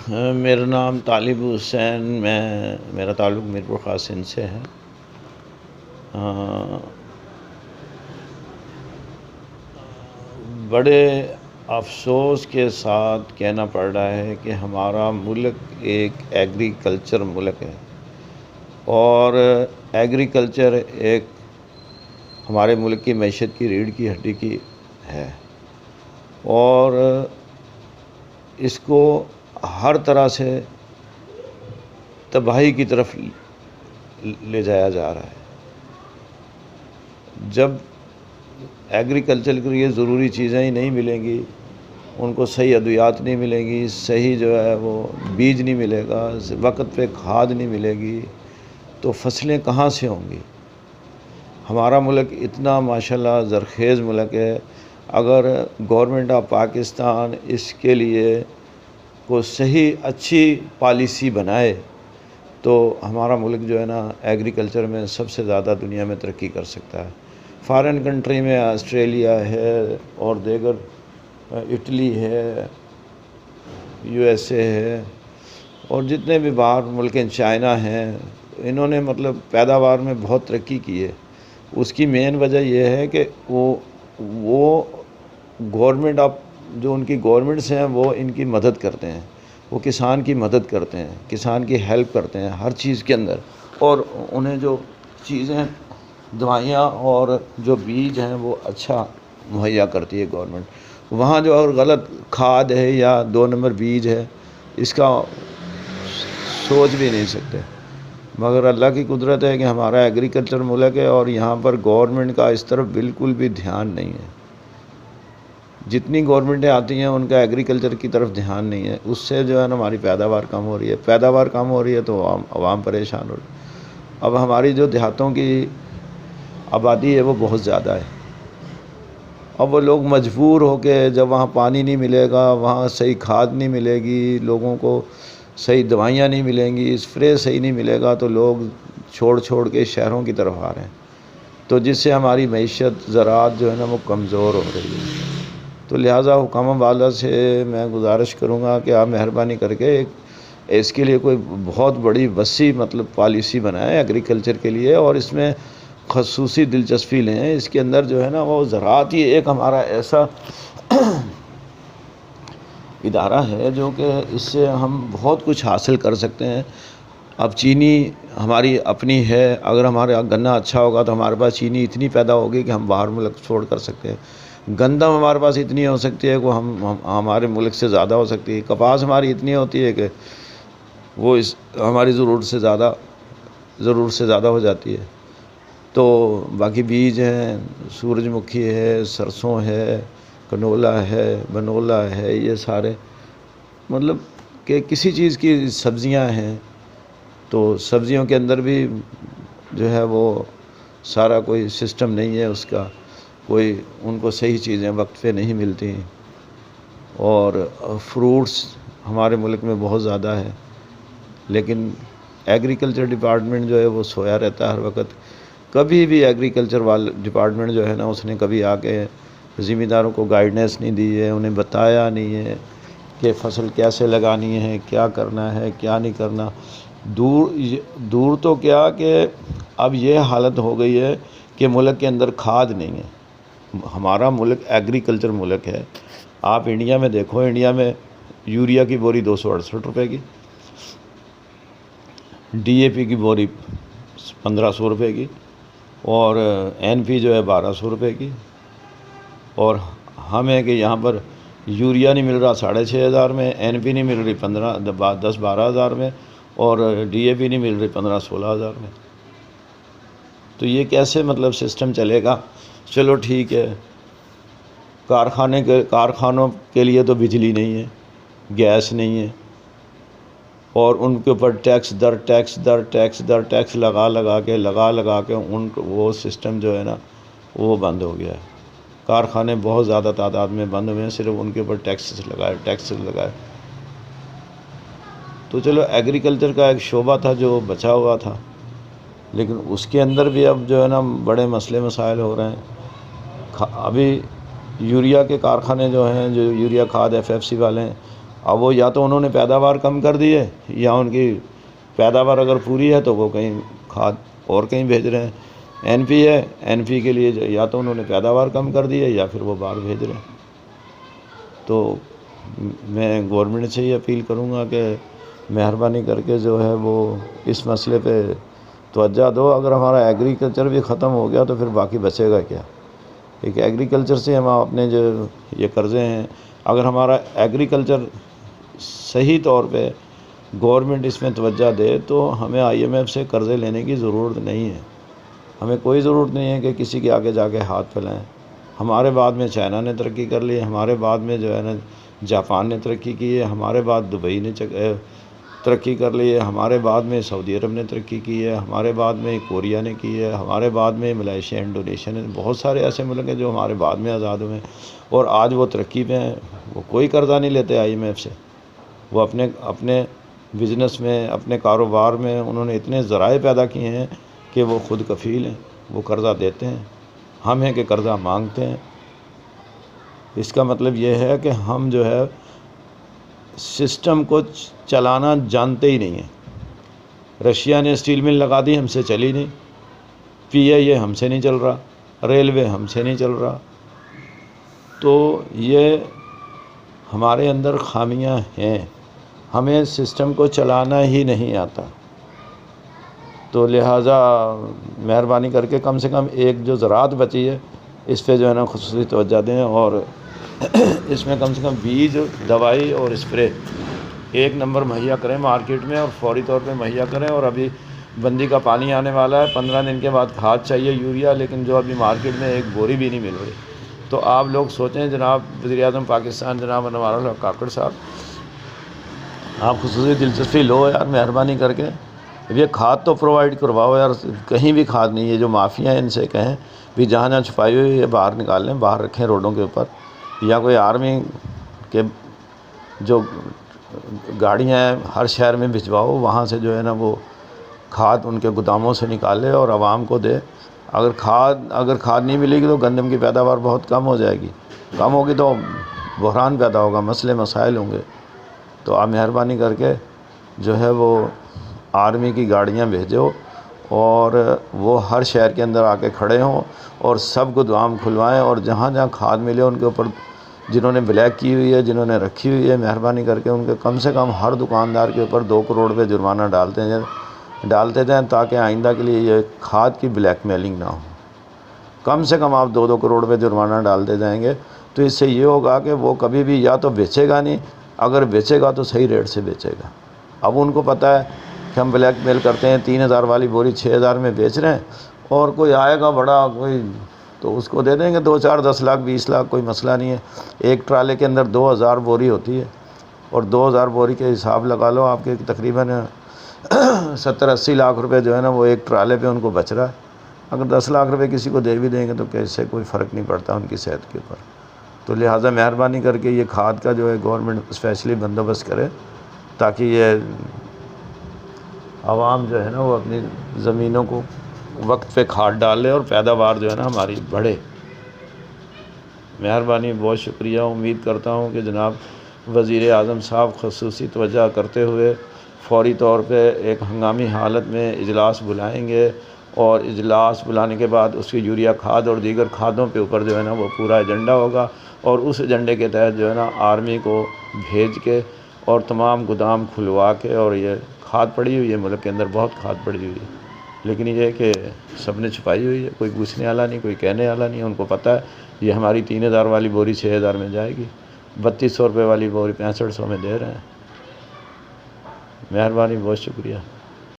میرا نام طالب حسین، میرا تعلق میرپور خاص سندھ سے ہے۔ بڑے افسوس کے ساتھ کہنا پڑ رہا ہے کہ ہمارا ملک ایک ایگریکلچر ملک ہے، اور ایگریکلچر ایک ہمارے ملک کی معیشت کی ریڑھ کی ہڈی کی ہے، اور اس کو ہر طرح سے تباہی کی طرف لے جایا جا رہا ہے۔ جب ایگریکلچر کے لیے ضروری چیزیں ہی نہیں ملیں گی، ان کو صحیح ادویات نہیں ملیں گی، صحیح جو ہے وہ بیج نہیں ملے گا، وقت پہ کھاد نہیں ملے گی، تو فصلیں کہاں سے ہوں گی؟ ہمارا ملک اتنا ماشاءاللہ زرخیز ملک ہے، اگر گورنمنٹ آف پاکستان اس کے لیے کو صحیح اچھی پالیسی بنائے تو ہمارا ملک جو ہے نا ایگریکلچر میں سب سے زیادہ دنیا میں ترقی کر سکتا ہے۔ فارن کنٹری میں آسٹریلیا ہے اور دیگر اٹلی ہے، یو ایس اے ہے، اور جتنے بھی باہر ملک ہیں، چائنا ہیں، انہوں نے مطلب پیداوار میں بہت ترقی کی ہے۔ اس کی مین وجہ یہ ہے کہ وہ گورنمنٹ آف جو ان کی گورنمنٹس ہیں وہ ان کی مدد کرتے ہیں، وہ کسان کی مدد کرتے ہیں، کسان کی ہیلپ کرتے ہیں ہر چیز کے اندر، اور انہیں جو چیزیں دوائیاں اور جو بیج ہیں وہ اچھا مہیا کرتی ہے گورنمنٹ۔ وہاں جو اور غلط کھاد ہے یا 2 نمبر بیج ہے، اس کا سوچ بھی نہیں سکتے، مگر اللہ کی قدرت ہے کہ ہمارا ایگریکلچر ملک ہے اور یہاں پر گورنمنٹ کا اس طرف بالکل بھی دھیان نہیں ہے۔ جتنی گورنمنٹیں آتی ہیں ان کا ایگریکلچر کی طرف دھیان نہیں ہے، اس سے جو ہے نا ہماری پیداوار کم ہو رہی ہے، پیداوار کم ہو رہی ہے تو عوام پریشان ہو رہی ہے۔ اب ہماری جو دیہاتوں کی آبادی ہے وہ بہت زیادہ ہے، اب وہ لوگ مجبور ہو کے جب وہاں پانی نہیں ملے گا، وہاں صحیح کھاد نہیں ملے گی، لوگوں کو صحیح دوائیاں نہیں ملیں گی، اسپرے صحیح نہیں ملے گا، تو لوگ چھوڑ کے شہروں کی طرف آ رہے ہیں، تو جس سے ہماری معیشت زراعت جو ہے نا وہ کمزور ہو رہی ہے۔ تو لہٰذا حکام والا سے میں گزارش کروں گا کہ آپ مہربانی کر کے اس کے لیے کوئی بہت بڑی وسیع مطلب پالیسی بنائیں ایگریکلچر کے لیے، اور اس میں خصوصی دلچسپی لیں۔ اس کے اندر جو ہے نا وہ زراعت ہی ایک ہمارا ایسا ادارہ ہے جو کہ اس سے ہم بہت کچھ حاصل کر سکتے ہیں۔ اب چینی ہماری اپنی ہے، اگر ہمارا گنا اچھا ہوگا تو ہمارے پاس چینی اتنی پیدا ہوگی کہ ہم باہر ملک چھوڑ کر سکتے ہیں۔ گندم ہمارے پاس اتنی ہو سکتی ہے کہ ہمارے ملک سے زیادہ ہو سکتی ہے۔ کپاس ہماری اتنی ہوتی ہے کہ وہ ہماری ضرورت سے زیادہ ہو جاتی ہے۔ تو باقی بیج ہیں، سورج مکھی ہے، سرسوں ہے، کنولا ہے، بنولا ہے، یہ سارے مطلب کہ کسی چیز کی سبزیاں ہیں، تو سبزیوں کے اندر بھی جو ہے وہ سارا کوئی سسٹم نہیں ہے، اس کا کوئی ان کو صحیح چیزیں وقت پہ نہیں ملتی، اور فروٹس ہمارے ملک میں بہت زیادہ ہے، لیکن ایگریکلچر ڈپارٹمنٹ جو ہے وہ سویا رہتا ہے ہر وقت۔ کبھی بھی ایگریکلچر ڈپارٹمنٹ جو ہے نا اس نے کبھی آ کے ذمہ کو گائیڈنس نہیں دی ہے، انہیں بتایا نہیں ہے کہ فصل کیسے لگانی ہے، کیا کرنا ہے، کیا نہیں کرنا۔ دور تو کیا کہ اب یہ حالت ہو گئی ہے کہ ملک کے اندر کھاد نہیں ہے۔ ہمارا ملک ایگریکلچر ملک ہے، آپ انڈیا میں دیکھو، انڈیا میں یوریا کی بوری 268 روپے کی، ڈی اے پی کی بوری 1500 روپے کی، اور این پی جو ہے 1200 روپے کی، اور ہمیں کہ یہاں پر یوریا نہیں مل رہا 6500 میں، این پی نہیں مل رہی 10-12 ہزار میں، اور ڈی اے پی نہیں مل رہی 15-16 ہزار میں۔ تو یہ کیسے مطلب سسٹم چلے گا؟ چلو ٹھیک ہے، کارخانوں کے لیے تو بجلی نہیں ہے، گیس نہیں ہے، اور ان کے اوپر ٹیکس لگا کے وہ سسٹم جو ہے نا وہ بند ہو گیا ہے۔ کارخانے بہت زیادہ تعداد میں بند ہوئے ہیں، صرف ان کے اوپر ٹیکس لگائے۔ تو چلو ایگریکلچر کا ایک شعبہ تھا جو بچا ہوا تھا، لیکن اس کے اندر بھی اب جو ہے نا بڑے مسئلے مسائل ہو رہے ہیں۔ ابھی یوریا کے کارخانے جو ہیں، جو یوریا کھاد FFC والے ہیں، اب وہ یا تو انہوں نے پیداوار کم کر دی ہے، یا ان کی پیداوار اگر پوری ہے تو وہ کہیں کھاد اور کہیں بھیج رہے ہیں۔ این پی ہے، این پی کے لیے یا تو انہوں نے پیداوار کم کر دی ہے یا پھر وہ باہر بھیج رہے ہیں۔ تو میں گورنمنٹ سے یہ اپیل کروں گا کہ مہربانی کر کے جو ہے وہ اس مسئلے پہ توجہ دو۔ اگر ہمارا ایگریکلچر بھی ختم ہو گیا تو پھر باقی بچے گا کیا؟ ایک ایگریکلچر سے ہم اپنے جو یہ قرضے ہیں، اگر ہمارا ایگریکلچر صحیح طور پہ گورنمنٹ اس میں توجہ دے تو ہمیں آئی ایم ایف سے قرضے لینے کی ضرورت نہیں ہے۔ ہمیں کوئی ضرورت نہیں ہے کہ کسی کے آگے جا کے ہاتھ پھیلائیں۔ ہمارے بعد میں چائنا نے ترقی کر لی، ہمارے بعد میں جو ہے نا جاپان نے ترقی کی ہے، ہمارے بعد دبئی نے ترقی کر لی ہے، ہمارے بعد میں سعودی عرب نے ترقی کی ہے، ہمارے بعد میں کوریا نے کی ہے، ہمارے بعد میں ملائیشیا، انڈونیشیا نے، بہت سارے ایسے ملک ہیں جو ہمارے بعد میں آزاد ہوئے ہیں اور آج وہ ترقی پہ ہیں۔ وہ کوئی قرضہ نہیں لیتے آئی ایم ایف سے، وہ اپنے بزنس میں، اپنے کاروبار میں انہوں نے اتنے ذرائع پیدا کیے ہیں کہ وہ خود کفیل ہیں، وہ قرضہ دیتے ہیں۔ ہم ہیں کہ قرضہ مانگتے ہیں۔ اس کا مطلب یہ ہے کہ ہم جو ہے سسٹم کو چلانا جانتے ہی نہیں ہیں۔ رشیا نے اسٹیل مل لگا دی، ہم سے چلی نہیں۔ پی آئی اے ہم سے نہیں چل رہا، ریلوے ہم سے نہیں چل رہا۔ تو یہ ہمارے اندر خامیاں ہیں، ہمیں سسٹم کو چلانا ہی نہیں آتا۔ تو لہٰذا مہربانی کر کے کم سے کم ایک جو زراعت بچی ہے اس پہ جو ہے نا خصوصی توجہ دیں، اور اس میں کم سے کم بیج، دوائی اور اسپرے ایک نمبر مہیا کریں مارکیٹ میں، اور فوری طور پہ مہیا کریں۔ اور ابھی بندی کا پانی آنے والا ہے، 15 دن کے بعد کھاد چاہیے یوریا، لیکن جو ابھی مارکیٹ میں ایک بوری بھی نہیں مل رہی۔ تو آپ لوگ سوچیں، جناب وزیر اعظم پاکستان جناب انوار الحق کاکڑ صاحب، آپ خصوصی دلچسپی لو یار، مہربانی کر کے یہ کھاد تو پرووائڈ کرواؤ یار۔ کہیں بھی کھاد نہیں ہے، جو مافیا ہیں ان سے کہیں بھی جہاں جہاں چھپائی ہوئی ہے باہر نکال لیں، باہر رکھیں روڈوں کے اوپر، یا کوئی آرمی کے جو گاڑیاں ہیں ہر شہر میں بھجواؤ، وہاں سے جو ہے نا وہ کھاد ان کے گوداموں سے نکالے اور عوام کو دے۔ اگر کھاد نہیں ملے گی تو گندم کی پیداوار بہت کم ہو جائے گی، کم ہوگی تو بحران پیدا ہوگا، مسئلے مسائل ہوں گے۔ تو آپ مہربانی کر کے جو ہے وہ آرمی کی گاڑیاں بھیجو اور وہ ہر شہر کے اندر آ کے کھڑے ہوں اور سب گودام کھلوائیں، اور جہاں جہاں کھاد ملے ان کے اوپر جنہوں نے بلیک کی ہوئی ہے، جنہوں نے رکھی ہوئی ہے، مہربانی کر کے ان کے کم سے کم ہر دکاندار کے اوپر 2 کروڑ روپے جرمانہ ڈالتے جائیں تاکہ آئندہ کے لیے یہ کھاد کی بلیک میلنگ نہ ہو۔ کم سے کم آپ 2 کروڑ روپے جرمانہ ڈالتے جائیں گے تو اس سے یہ ہوگا کہ وہ کبھی بھی یا تو بیچے گا نہیں، اگر بیچے گا تو صحیح ریٹ سے بیچے گا۔ اب ان کو پتہ ہے کہ ہم بلیک میل کرتے ہیں، 3000 والی بوری 6000 میں بیچ رہے ہیں، اور کوئی آئے گا بڑا کوئی تو اس کو دے دیں گے 2 4 10 لاکھ 20 لاکھ، کوئی مسئلہ نہیں ہے۔ ایک ٹرالے کے اندر 2000 بوری ہوتی ہے، اور 2000 بوری کے حساب لگا لو آپ کے تقریباً 70 80 لاکھ روپے جو ہے نا وہ ایک ٹرالے پہ ان کو بچ رہا ہے۔ اگر 10 لاکھ روپے کسی کو دے بھی دیں گے تو اس سے کوئی فرق نہیں پڑتا ان کی صحت کے اوپر۔ تو لہٰذا مہربانی کر کے یہ کھاد کا جو ہے گورنمنٹ اسپیشلی بندوبست کرے تاکہ یہ عوام جو ہے نا وہ اپنی زمینوں کو وقت پہ کھاد ڈالے اور پیداوار جو ہے نا ہماری بڑھے۔ مہربانی، بہت شکریہ۔ امید کرتا ہوں کہ جناب وزیر اعظم صاحب خصوصی توجہ کرتے ہوئے فوری طور پہ ایک ہنگامی حالت میں اجلاس بلائیں گے، اور اجلاس بلانے کے بعد اس کی یوریا کھاد اور دیگر کھادوں پہ اوپر جو ہے نا وہ پورا ایجنڈا ہوگا، اور اس ایجنڈے کے تحت جو ہے نا آرمی کو بھیج کے اور تمام گودام کھلوا کے، اور یہ کھاد پڑی ہوئی ہے ملک کے اندر، بہت کھاد پڑی ہوئی ہے، لیکن یہ کہ سب نے چھپائی ہوئی ہے، کوئی پوچھنے والا نہیں، کوئی کہنے والا نہیں۔ ان کو پتہ ہے یہ ہماری 3000 والی بوری 6000 میں جائے گی، 3200 روپے والی بوری 6500 میں دے رہے ہیں۔ مہربانی، بہت شکریہ۔